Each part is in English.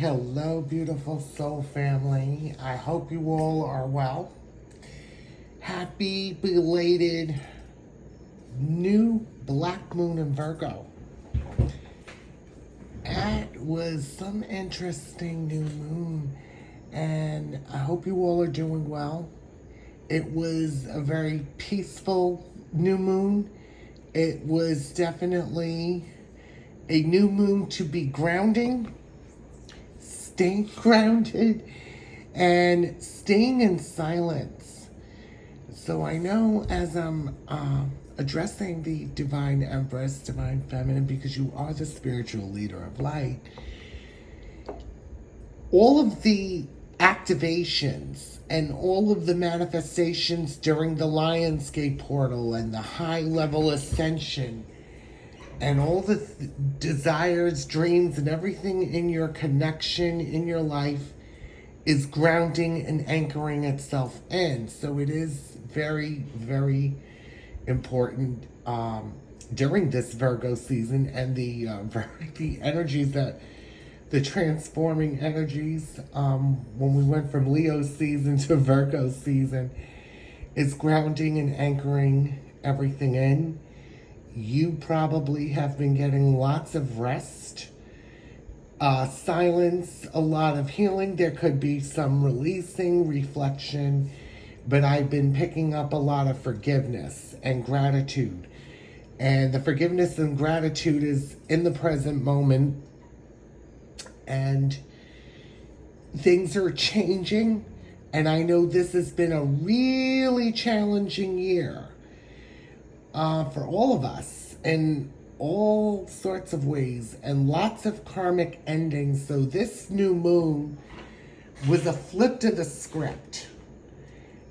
Hello, beautiful soul family. I hope you all are well. Happy belated new black moon in Virgo. That was some interesting new moon, and I hope you all are doing well. It was a very peaceful new moon. It was definitely a new moon to be grounding, staying grounded, and staying in silence. So I know as I'm addressing the divine Empress, divine feminine, because you are the spiritual leader of light, all of the activations and all of the manifestations during the Lionsgate portal and the high level ascension and all the desires, dreams, and everything in your connection in your life is grounding and anchoring itself in. So it is very, very important during this Virgo season and the energies that the transforming energies when we went from Leo season to Virgo season is grounding and anchoring everything in. You probably have been getting lots of rest, silence, a lot of healing. There could be some releasing, reflection, but I've been picking up a lot of forgiveness and gratitude. And the forgiveness and gratitude is in the present moment, and things are changing. And I know this has been a really challenging year for all of us in all sorts of ways and lots of karmic endings. So this new moon was a flip to the script.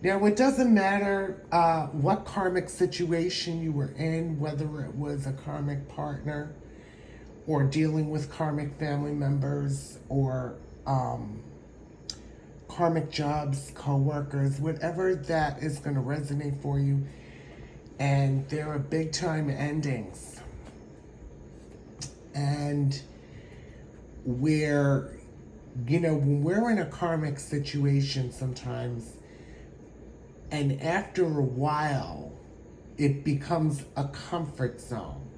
Now, it doesn't matter what karmic situation you were in, whether it was a karmic partner or dealing with karmic family members or karmic jobs, co-workers, whatever that is going to resonate for you. And there are big time endings. And where, when we're in a karmic situation sometimes, and after a while, it becomes a comfort zone.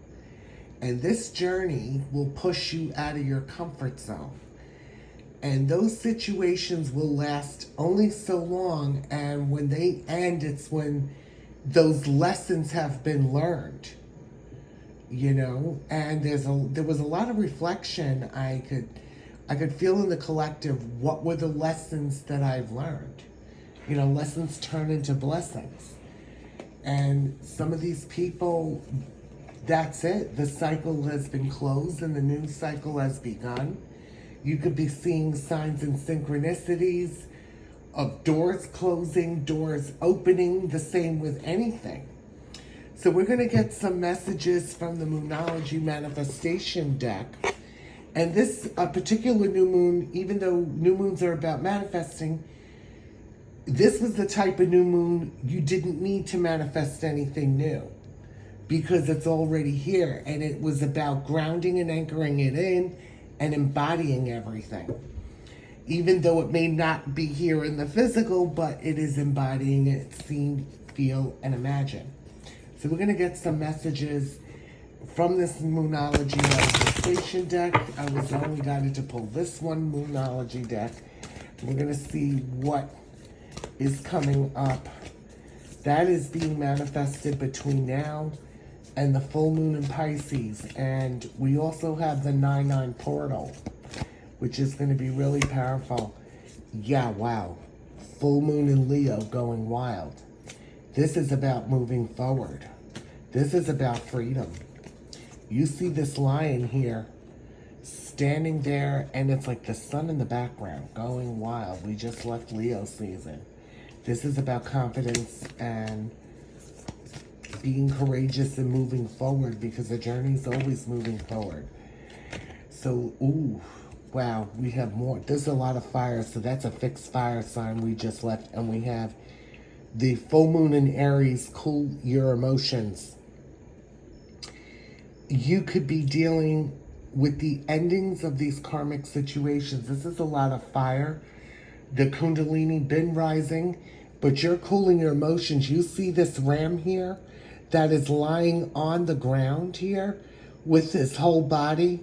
And this journey will push you out of your comfort zone. And those situations will last only so long. And when they end, it's when those lessons have been learned. And there was a lot of reflection I could feel in the collective. What were the lessons that I've learned? Lessons turn into blessings. And some of these people, that's it. The cycle has been closed and the new cycle has begun. You could be seeing signs and synchronicities of doors closing, doors opening, the same with anything. So we're going to get some messages from the Moonology Manifestation deck. And this particular new moon, even though new moons are about manifesting, this was the type of new moon you didn't need to manifest anything new because it's already here. And it was about grounding and anchoring it in and embodying everything. Even though it may not be here in the physical, but it is embodying it, seen, feel, and imagine. So we're going to get some messages from this Moonology Manifestation deck. I was only guided to pull this one Moonology deck. We're going to see what is coming up. That is being manifested between now and the full moon in Pisces. And we also have the 9/9 portal, which is going to be really powerful. Yeah, wow. Full moon in Leo going wild. This is about moving forward. This is about freedom. You see this lion here standing there, and it's like the sun in the background going wild. We just left Leo season. This is about confidence and being courageous and moving forward, because the journey's always moving forward. So, wow, we have more. There's a lot of fire, so that's a fixed fire sign we just left. And we have the full moon in Aries, cool your emotions. You could be dealing with the endings of these karmic situations, this is a lot of fire. The Kundalini been rising, but you're cooling your emotions. You see this ram here that is lying on the ground here with his whole body,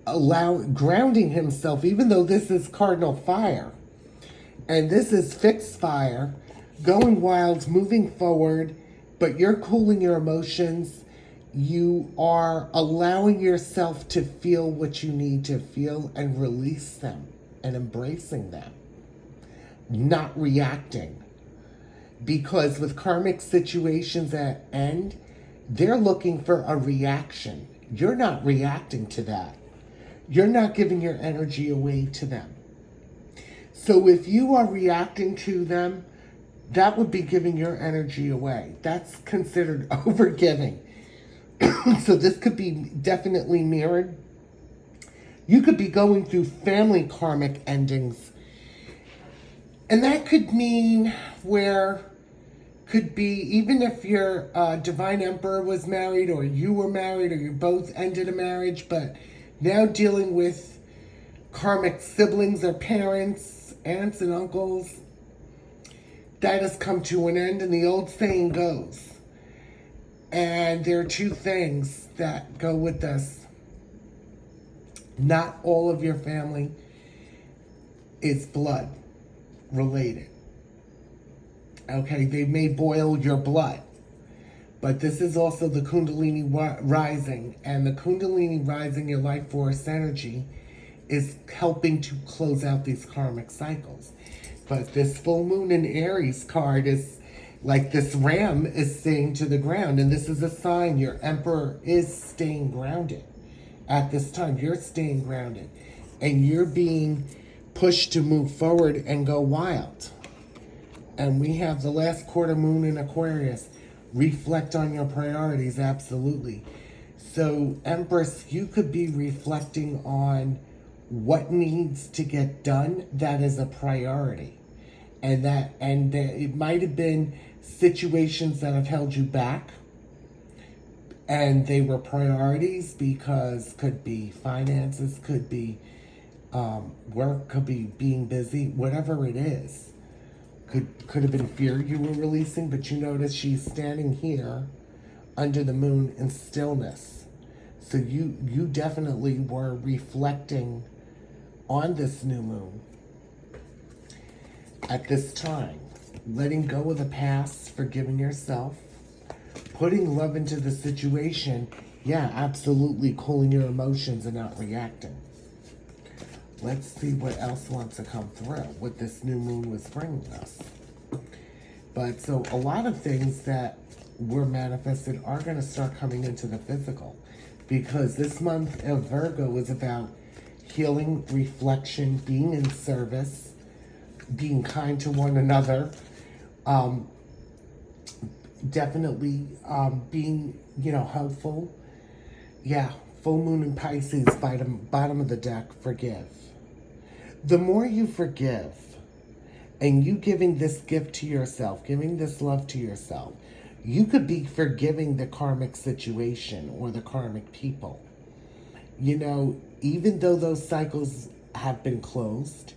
grounding himself, even though this is cardinal fire. And this is fixed fire, going wild, moving forward, but you're cooling your emotions. You are allowing yourself to feel what you need to feel and release them and embracing them, not reacting. Because with karmic situations at end, they're looking for a reaction. You're not reacting to that. You're not giving your energy away to them. So if you are reacting to them, that would be giving your energy away. That's considered overgiving. So this could be definitely mirrored. You could be going through family karmic endings. And that could mean where, could be, even if your divine emperor was married, or you were married, or you both ended a marriage, but now dealing with karmic siblings or parents, aunts and uncles, that has come to an end. And the old saying goes, and there are two things that go with this. Not all of your family is blood related. Okay, they may boil your blood, but this is also the Kundalini rising, and the Kundalini rising, your life force energy, is helping to close out these karmic cycles. But this full moon in Aries card is like this ram is staying to the ground, and this is a sign your emperor is staying grounded. At this time, you're staying grounded, and you're being pushed to move forward and go wild. And we have the last quarter moon in Aquarius. Reflect on your priorities, absolutely. So, Empress, you could be reflecting on what needs to get done that is a priority. And it might have been situations that have held you back, and they were priorities, because could be finances, could be work, could be being busy, whatever it is. Could have been fear you were releasing, but you notice she's standing here under the moon in stillness. So you definitely were reflecting on this new moon at this time. Letting go of the past, forgiving yourself, putting love into the situation. Yeah, absolutely cooling your emotions and not reacting. Let's see what else wants to come through, what this new moon was bringing us. But so a lot of things that were manifested are going to start coming into the physical, because this month of Virgo is about healing, reflection, being in service, being kind to one another, definitely being, helpful. Yeah, full moon in Pisces, bottom of the deck, forgive. The more you forgive, and you giving this gift to yourself, giving this love to yourself, you could be forgiving the karmic situation or the karmic people. Even though those cycles have been closed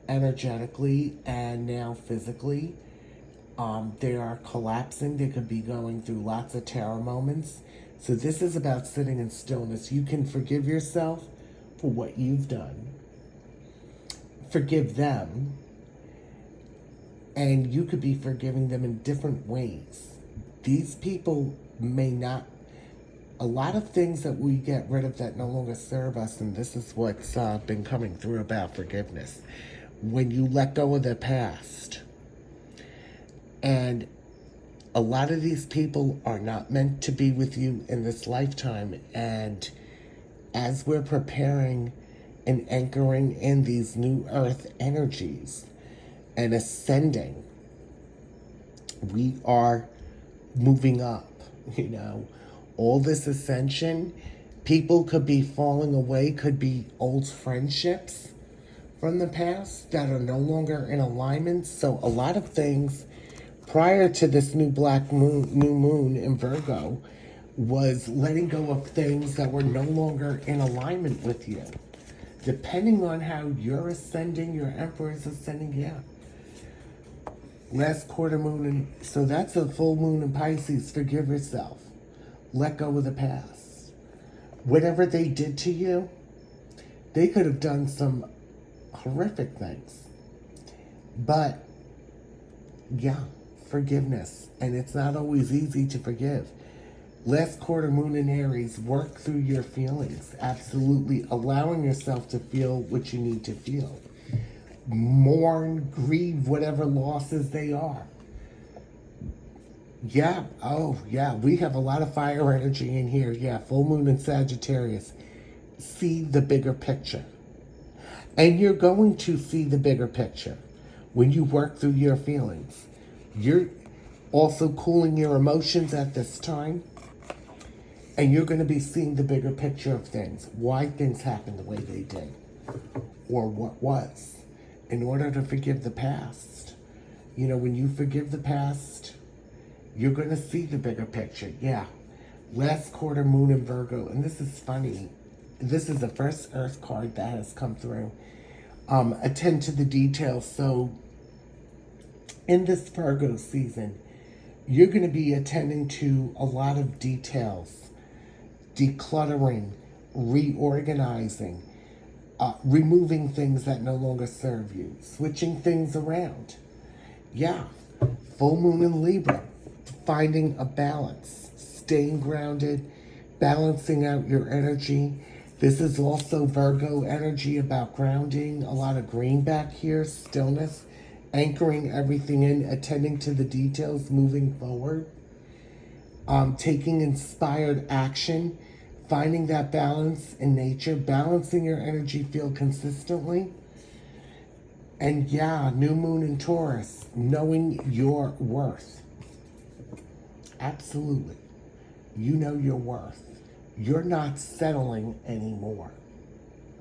energetically and now physically, they are collapsing. They could be going through lots of terror moments. So this is about sitting in stillness. You can forgive yourself for what you've done. Forgive them. And you could be forgiving them in different ways. These people may not... A lot of things that we get rid of that no longer serve us, and this is what's been coming through about forgiveness. When you let go of the past. And a lot of these people are not meant to be with you in this lifetime. And as we're preparing and anchoring in these new earth energies and ascending, we are moving up, All this ascension, people could be falling away, could be old friendships from the past that are no longer in alignment. So a lot of things prior to this new new moon in Virgo was letting go of things that were no longer in alignment with you. Depending on how you're ascending, your Empress is ascending, yeah. Last quarter moon, and so that's a full moon in Pisces. Forgive yourself. Let go of the past. Whatever they did to you, they could have done some horrific things. But, yeah, forgiveness. And it's not always easy to forgive. Last quarter moon in Aries, work through your feelings. Absolutely allowing yourself to feel what you need to feel. Mourn, grieve whatever losses they are. Yeah, oh yeah, we have a lot of fire energy in here. Yeah, full moon in Sagittarius. See the bigger picture. And you're going to see the bigger picture when you work through your feelings. You're also cooling your emotions at this time. And you're going to be seeing the bigger picture of things. Why things happen the way they did. Or what was. In order to forgive the past. You know, when you forgive the past, you're going to see the bigger picture. Yeah. Last quarter moon in Virgo. And this is funny. This is the first Earth card that has come through. Attend to the details. So, in this Virgo season, you're going to be attending to a lot of details. Decluttering, reorganizing, removing things that no longer serve you, switching things around. Yeah, full moon in Libra, finding a balance, staying grounded, balancing out your energy. This is also Virgo energy about grounding, a lot of green back here, stillness, anchoring everything in, attending to the details, moving forward. Taking inspired action, finding that balance in nature, balancing your energy field consistently. And yeah, new moon in Taurus, knowing your worth. Absolutely. You know your worth. You're not settling anymore.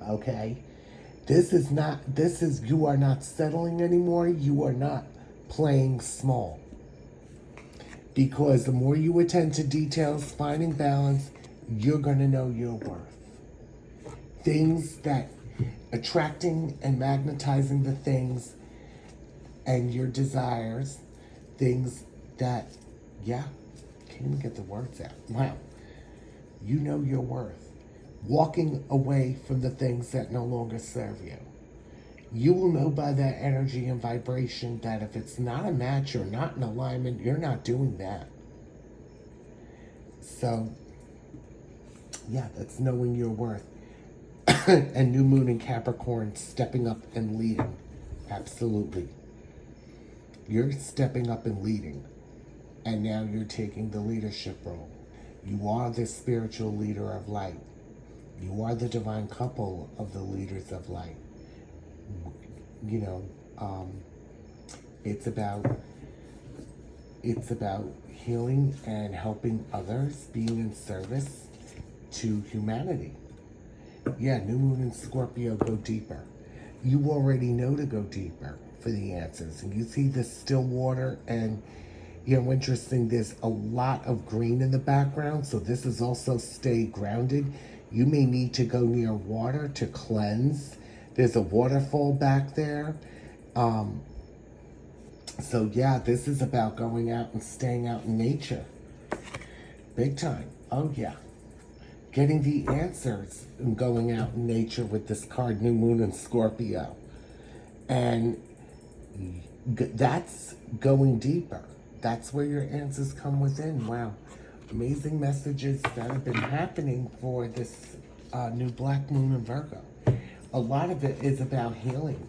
Okay? You are not settling anymore. You are not playing small. Because the more you attend to details, finding balance, you're going to know your worth. Things that, attracting and magnetizing the things and your desires, things that, yeah, can't even get the words out. Wow. You know your worth. Walking away from the things that no longer serve you. You will know by that energy and vibration that if it's not a match or not in alignment, you're not doing that. So, yeah, that's knowing your worth. And new moon in Capricorn, stepping up and leading. Absolutely. You're stepping up and leading. And now you're taking the leadership role. You are the spiritual leader of light. You are the divine couple of the leaders of light. You know, it's about healing and helping others, being in service to humanity. Yeah, new moon in Scorpio, go deeper. You already know to go deeper for the answers. And you see this still water and, you know, interesting, there's a lot of green in the background. So this is also stay grounded. You may need to go near water to cleanse. There's a waterfall back there. So yeah, this is about going out and staying out in nature. Big time. Oh yeah. Getting the answers and going out in nature with this card, new moon in Scorpio. And that's going deeper. That's where your answers come within. Wow. Amazing messages that have been happening for this new black moon in Virgo. A lot of it is about healing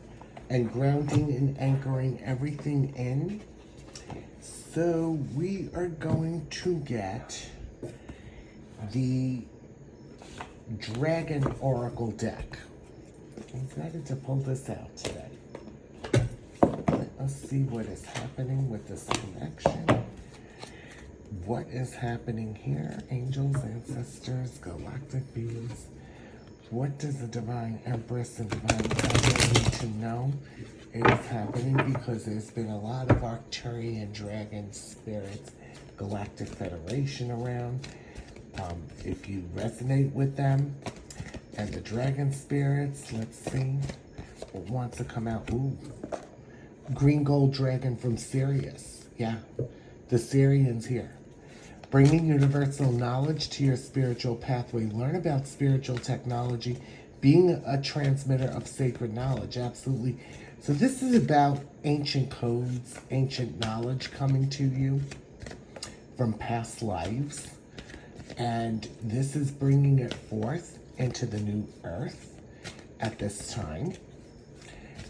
and grounding and anchoring everything in. So we are going to get the Dragon Oracle deck. I'm excited to pull this out today. Let's see what is happening with this connection. What is happening here? Angels, ancestors, galactic beings. What does the Divine Empress and Divine Emperor need to know is happening? Because there's been a lot of Arcturian dragon spirits, Galactic Federation around. If you resonate with them and the dragon spirits, let's see what wants to come out. Ooh, green gold dragon from Sirius. Yeah, the Syrians here. Bringing universal knowledge to your spiritual pathway. Learn about spiritual technology, being a transmitter of sacred knowledge. Absolutely. So this is about ancient codes, ancient knowledge coming to you from past lives. And this is bringing it forth into the new earth at this time.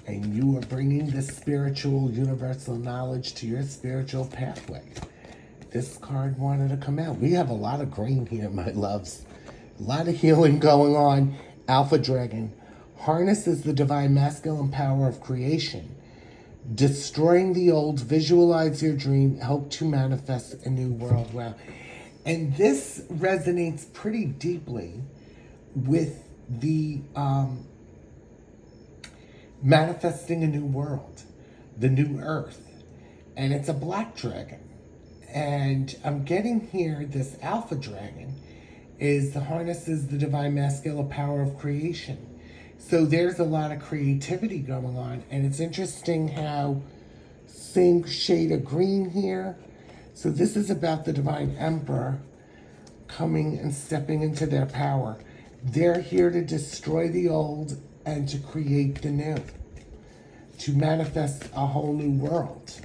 And you are bringing this spiritual universal knowledge to your spiritual pathway. This card wanted to come out. We have a lot of green here, my loves. A lot of healing going on. Alpha Dragon harnesses the divine masculine power of creation. Destroying the old, visualize your dream, help to manifest a new world. Wow. And this resonates pretty deeply with the manifesting a new world, the new earth. And it's a black dragon. And I'm getting here, this alpha dragon is the harnesses the divine masculine power of creation. So there's a lot of creativity going on. And it's interesting how same shade of green here. So this is about the divine emperor coming and stepping into their power. They're here to destroy the old and to create the new, to manifest a whole new world.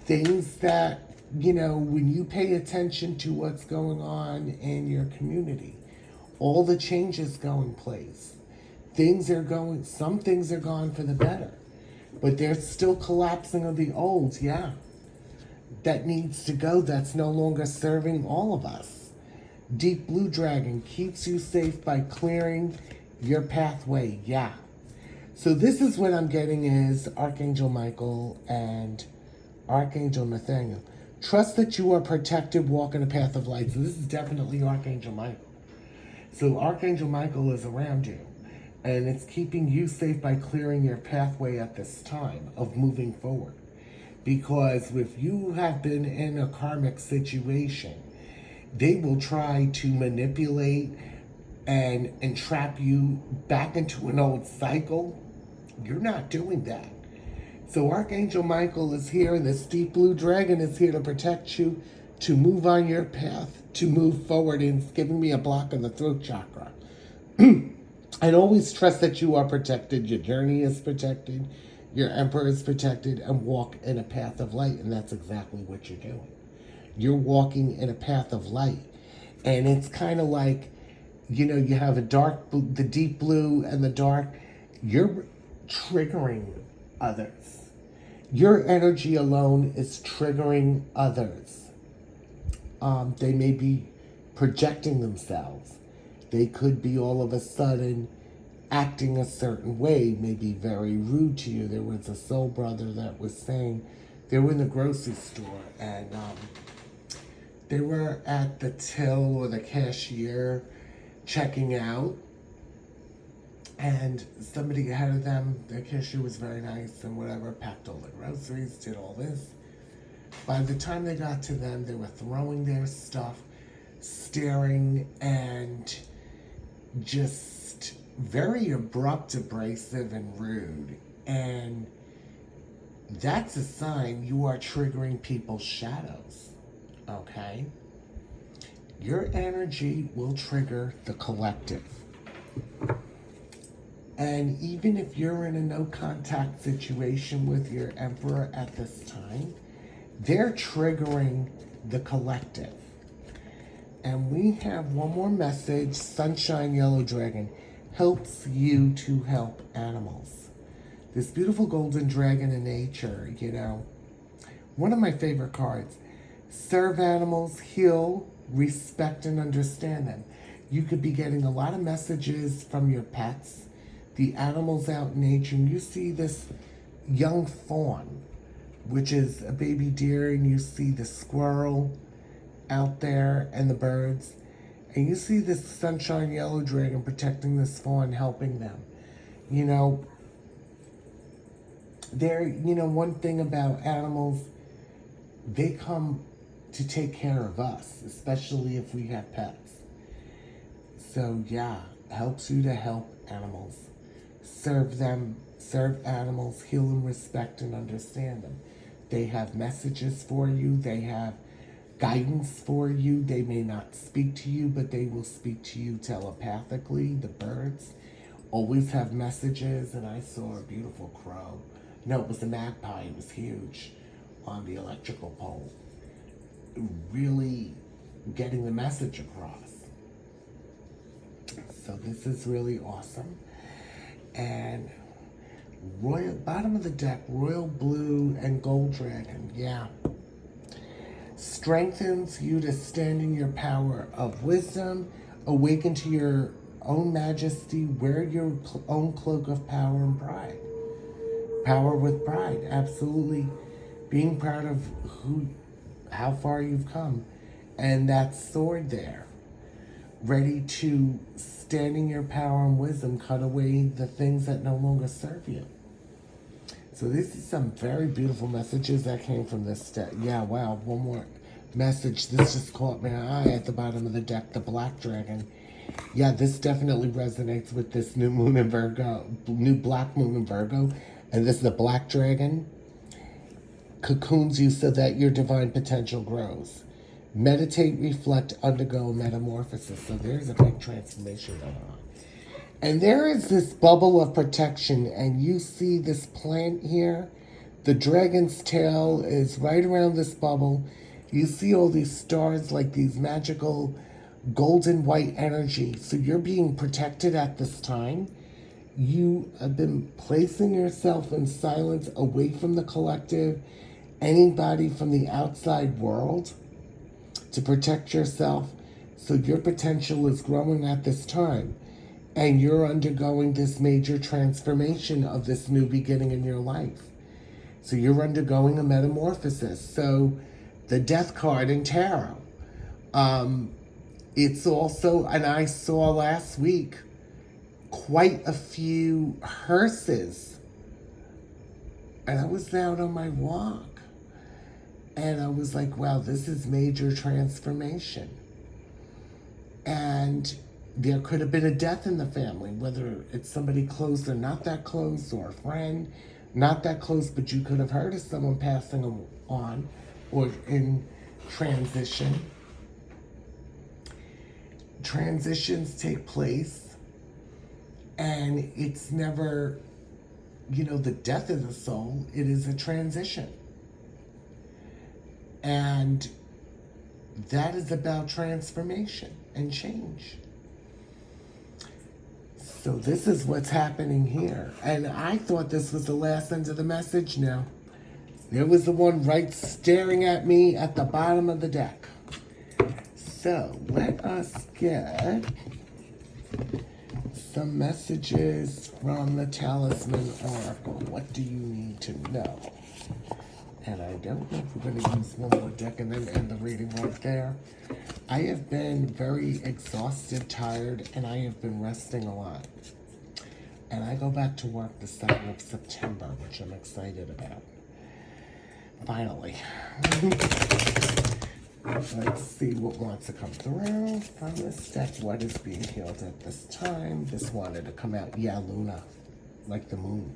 Things that, you know, when you pay attention to what's going on in your community, all the changes go in place. Some things are gone for the better, but there's still collapsing of the old, yeah. That needs to go, that's no longer serving all of us. Deep Blue Dragon keeps you safe by clearing your pathway, yeah. So this is what I'm getting is Archangel Michael and Archangel Nathaniel. Trust that you are protected, walk in a path of light. So this is definitely Archangel Michael. So Archangel Michael is around you. And it's keeping you safe by clearing your pathway at this time of moving forward. Because if you have been in a karmic situation, they will try to manipulate and entrap you back into an old cycle. You're not doing that. So Archangel Michael is here, and this deep blue dragon is here to protect you, to move on your path, to move forward. And it's giving me a block in the throat chakra. And always trust that you are protected, your journey is protected, your emperor is protected, and walk in a path of light. And that's exactly what you're doing. You're walking in a path of light. And it's kind of like, you know, you have the deep blue and the dark. You're triggering others. Your energy alone is triggering others. They may be projecting themselves. They could be all of a sudden acting a certain way, maybe very rude to you. There was a soul brother that was saying they were in the grocery store and they were at the till or the cashier checking out, and somebody ahead of them, the cashier was very nice and whatever, packed all the groceries, did all this. By the time they got to them, they were throwing their stuff, staring, and just very abrupt, abrasive, and rude. And that's a sign you are triggering people's shadows, okay? Your energy will trigger the collective. And even if you're in a no-contact situation with your emperor at this time, they're triggering the collective. And we have one more message. Sunshine Yellow Dragon helps you to help animals. This beautiful golden dragon in nature, you know, one of my favorite cards. Serve animals, heal, respect, and understand them. You could be getting a lot of messages from your pets, the animals out in nature, and you see this young fawn, which is a baby deer, and you see the squirrel out there and the birds, and you see this sunshine yellow dragon protecting this fawn, helping them. You know, one thing about animals, they come to take care of us, especially if we have pets. So yeah, helps you to help animals. Serve them, serve animals, heal and respect and understand them. They have messages for you, they have guidance for you. They may not speak to you, but they will speak to you telepathically. The birds always have messages, and I saw a beautiful crow. No, it was a magpie, it was huge on the electrical pole. Really getting the message across. So this is really awesome. And royal, bottom of the deck, royal blue and gold dragon, yeah. Strengthens you to stand in your power of wisdom, awaken to your own majesty, wear your own cloak of power and pride. Power with pride, absolutely. Being proud of how far you've come. And that sword there, ready to stand in your power and wisdom, cut away the things that no longer serve you. So this is some very beautiful messages that came from this deck. Yeah, wow, one more message. This just caught my eye at the bottom of the deck, the Black Dragon. Yeah, this definitely resonates with this new moon in Virgo, new black moon in Virgo. And this is the Black Dragon. Cocoons you so that your divine potential grows. Meditate, reflect, undergo metamorphosis. So there's a big transformation going on. And there is this bubble of protection, and you see this plant here. The dragon's tail is right around this bubble. You see all these stars, like these magical golden white energy. So you're being protected at this time. You have been placing yourself in silence, away from the collective, anybody from the outside world, to protect yourself. So your potential is growing at this time. And you're undergoing this major transformation of this new beginning in your life. So you're undergoing a metamorphosis. So the Death card in tarot. It's also, and I saw last week, quite a few hearses. And I was out on my walk. And I was like, wow, this is major transformation. And there could have been a death in the family, whether it's somebody close or not that close, or a friend, not that close, but you could have heard of someone passing on or in transition. Transitions take place, and it's never, the death of the soul. It is a transition. And that is about transformation and change. So this is what's happening here. And I thought this was the last end of the message. No. There was the one right staring at me at the bottom of the deck. So let us get some messages from the Talisman Oracle. What do you need to know? And I don't know if we're going to use one more deck and then end the reading right there. I have been very exhausted, tired, and I have been resting a lot. And I go back to work the 2nd of September, which I'm excited about. Finally. Let's see what wants to come through from this deck. What is being healed at this time? This wanted to come out. Yeah, Luna. Like the moon.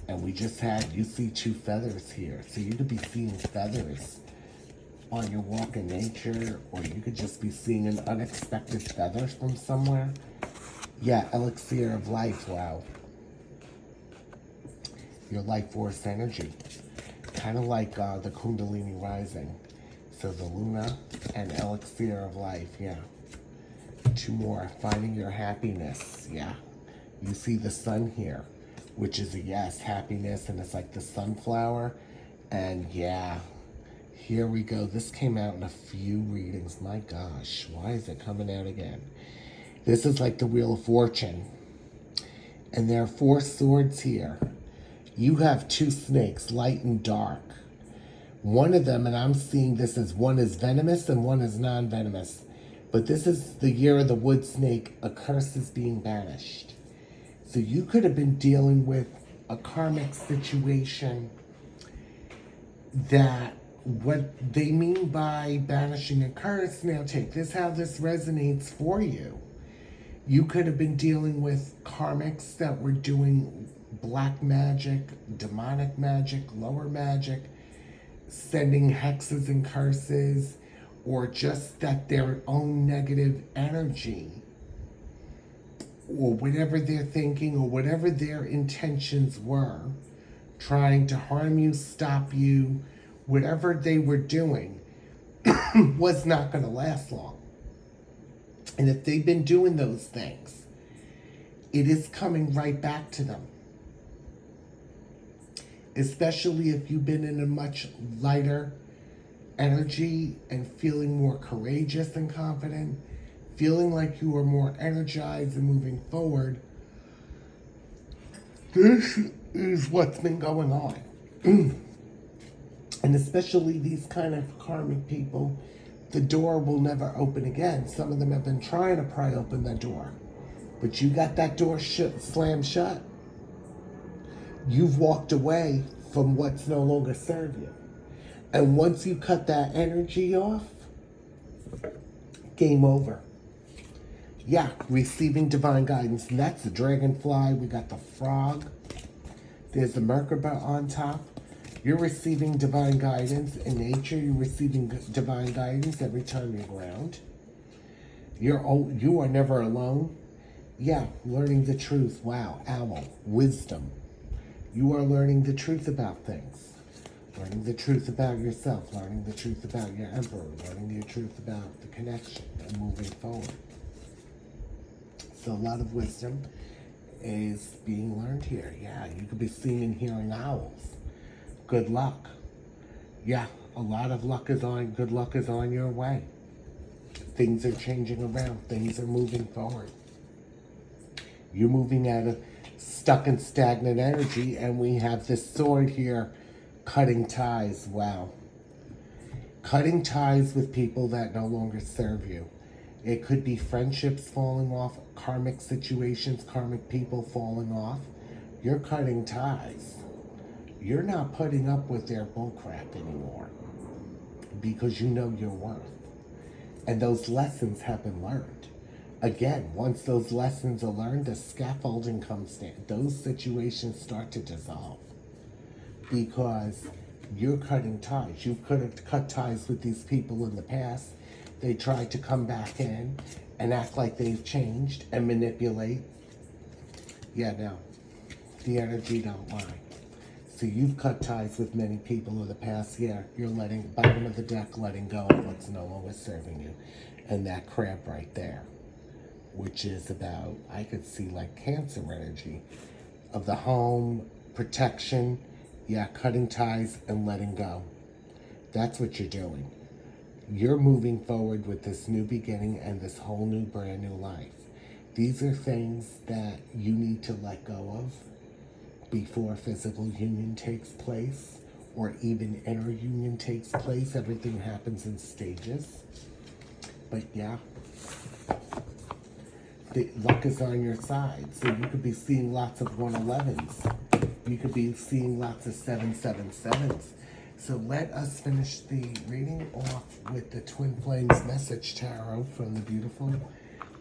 And we just had, you see 2 feathers here. So you could be seeing feathers on your walk in nature, or you could just be seeing an unexpected feather from somewhere. Yeah, elixir of life, wow. Your life force energy. Kind of like the Kundalini rising. So the Luna and elixir of life, yeah. 2 more, finding your happiness, yeah. You see the sun here, which is a yes, happiness, and it's like the sunflower. And yeah, here we go. This came out in a few readings. My gosh, why is it coming out again? This is like the Wheel of Fortune. And there are 4 swords here. You have 2 snakes, light and dark. One of them, and I'm seeing this as one is venomous and one is non-venomous. But this is the year of the wood snake. A curse is being banished. So you could have been dealing with a karmic situation that what they mean by banishing a curse, now take this how this resonates for you. You could have been dealing with karmics that were doing black magic, demonic magic, lower magic, sending hexes and curses, or just that their own negative energy, or whatever they're thinking, or whatever their intentions were, trying to harm you, stop you, whatever they were doing, was not going to last long. And if they've been doing those things, it is coming right back to them. Especially if you've been in a much lighter energy and feeling more courageous and confident, feeling like you are more energized and moving forward. This is what's been going on. And especially these kind of karmic people, the door will never open again. Some of them have been trying to pry open the door, but you got that door slammed shut. You've walked away from what's no longer serve you. And once you cut that energy off, game over. Yeah, receiving divine guidance. And that's the dragonfly. We got the frog. There's the Merkaba on top. You're receiving divine guidance in nature. You're receiving divine guidance every time you're ground. You are never alone. Yeah, learning the truth. Wow, owl, wisdom. You are learning the truth about things. Learning the truth about yourself. Learning the truth about your emperor. Learning the truth about the connection and moving forward. So a lot of wisdom is being learned here. Yeah, you could be seeing and hearing owls. Good luck. Yeah, a lot of luck is on, good luck is on your way. Things are changing around. Things are moving forward. You're moving out of stuck and stagnant energy, and we have this sword here, cutting ties. Wow. Cutting ties with people that no longer serve you. It could be friendships falling off, karmic situations, karmic people falling off. You're cutting ties. You're not putting up with their bullcrap anymore because you know your worth. And those lessons have been learned. Again, once those lessons are learned, the scaffolding comes down. Those situations start to dissolve because you're cutting ties. You could have cut ties with these people in the past. They tried to come back in and act like they've changed and manipulate. Yeah, no, the energy don't lie. So you've cut ties with many people in the past. Yeah, you're letting, bottom of the deck, letting go of what's no longer serving you. And that crab right there, which is about, I could see like Cancer energy of the home, protection, yeah, cutting ties and letting go. That's what you're doing. You're moving forward with this new beginning and this whole new, brand new life. These are things that you need to let go of before physical union takes place, or even inner union takes place. Everything happens in stages. But yeah, the luck is on your side. So you could be seeing lots of 111s. You could be seeing lots of 777s. So let us finish the reading off with the Twin Flames Message Tarot from the beautiful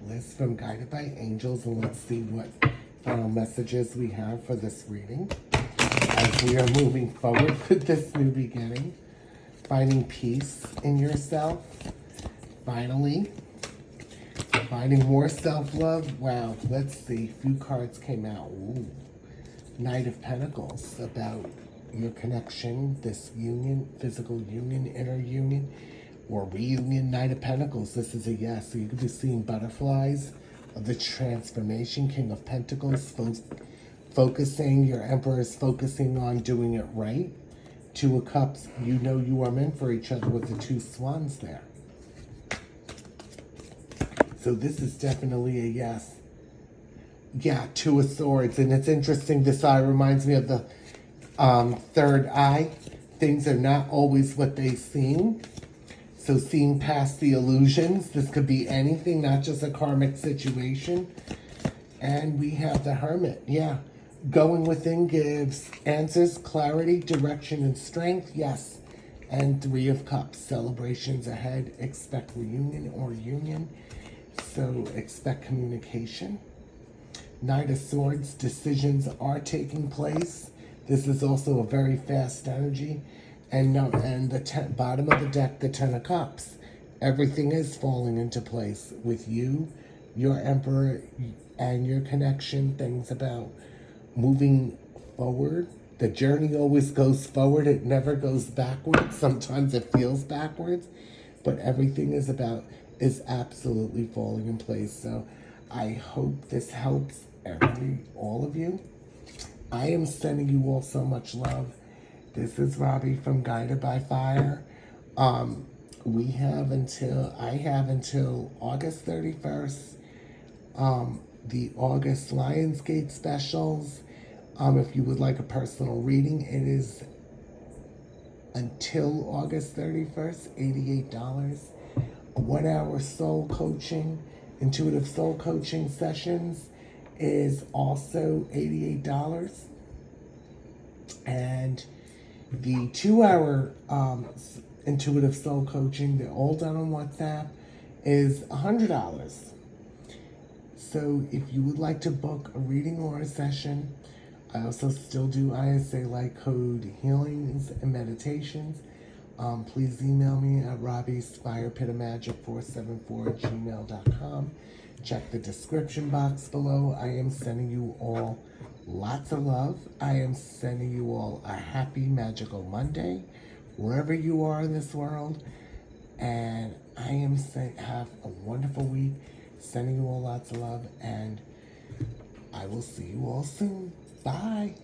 Liz from Guided by Angels. And let's see what final messages we have for this reading as we are moving forward with this new beginning. Finding peace in yourself. Finally. Finding more self-love. Wow, let's see. A few cards came out. Ooh. Knight of Pentacles, about your connection, this union, physical union, inner union, or reunion. Knight of Pentacles, this is a yes. So you could be seeing butterflies of the transformation. King of Pentacles, focusing, your Emperor is focusing on doing it right. Two of Cups, you know you are meant for each other with the two swans there. So this is definitely a yes. Yeah, Two of Swords. And it's interesting, this eye reminds me of the third eye. Things are not always what they seem. So seeing past the illusions. This could be anything, not just a karmic situation. And we have the Hermit. Yeah. Going within gives answers, clarity, direction, and strength. Yes. And Three of Cups, celebrations ahead. Expect reunion or union. So expect communication. Knight of Swords, decisions are taking place. This is also a very fast energy. And no, and the bottom of the deck, the Ten of Cups. Everything is falling into place with you, your Emperor, and your connection. Things about moving forward. The journey always goes forward. It never goes backwards. Sometimes it feels backwards. But everything is absolutely falling in place. So I hope this helps all of you. I am sending you all so much love. This is Robbie from Guided by Fire. I have until August 31st. The August Lionsgate specials. If you would like a personal reading, it is until August 31st, $88. 1 hour soul coaching, intuitive soul coaching sessions is also $88. And the 2 hour intuitive soul coaching, they're all done on WhatsApp, is $100. So if you would like to book a reading or a session, I also still do ISA light code healings and meditations. Please email me at robbie'sfirepitofmagic474@gmail.com. Check the description box below. I am sending you all lots of love. I am sending you all a happy, magical Monday, wherever you are in this world. And I am saying, have a wonderful week. Sending you all lots of love, and I will see you all soon. Bye.